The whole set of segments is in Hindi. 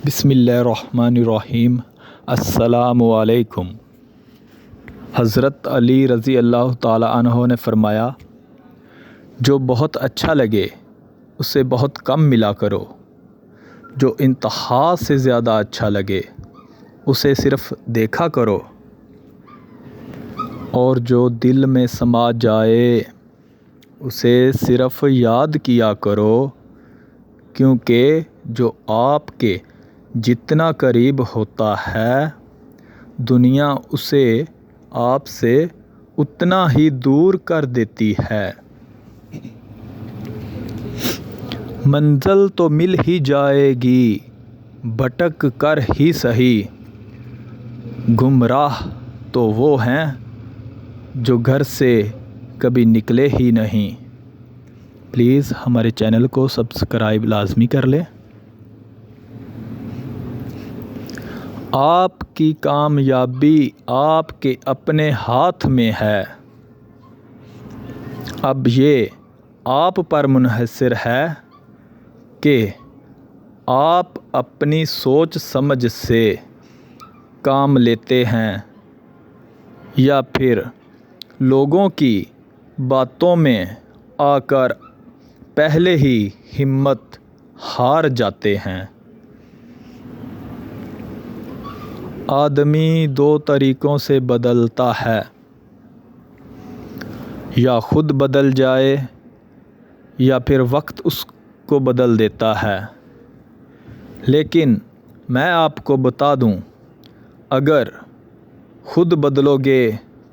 बिस्मिल्लाहिर्रहमानिर्रहीम। अस्सलामु अलैकुम। हज़रत अली रज़ी अल्लाह ताला अन्हो ने फ़रमाया, जो बहुत अच्छा लगे उसे बहुत कम मिला करो, जो इंतहा से ज़्यादा अच्छा लगे उसे सिर्फ़ देखा करो, और जो दिल में समा जाए उसे सिर्फ़ याद किया करो, क्योंकि जो आपके जितना करीब होता है दुनिया उसे आपसे उतना ही दूर कर देती है। मंज़िल तो मिल ही जाएगी भटक कर ही सही, गुमराह तो वो हैं जो घर से कभी निकले ही नहीं। प्लीज़ हमारे चैनल को सब्सक्राइब लाज़मी कर लें। आपकी कामयाबी आपके अपने हाथ में है, अब ये आप पर मुनहसर है कि आप अपनी सोच समझ से काम लेते हैं या फिर लोगों की बातों में आकर पहले ही हिम्मत हार जाते हैं। आदमी दो तरीक़ों से बदलता है, या ख़ुद बदल जाए या फिर वक्त उसको बदल देता है। लेकिन मैं आपको बता दूं, अगर ख़ुद बदलोगे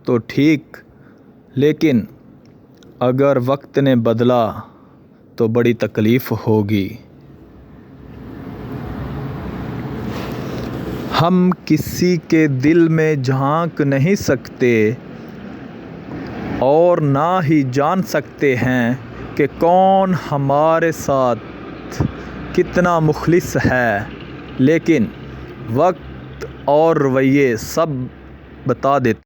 तो ठीक, लेकिन अगर वक्त ने बदला तो बड़ी तकलीफ़ होगी। हम किसी के दिल में झांक नहीं सकते और ना ही जान सकते हैं कि कौन हमारे साथ कितना मुखलिस है, लेकिन वक्त और रवैये सब बता देते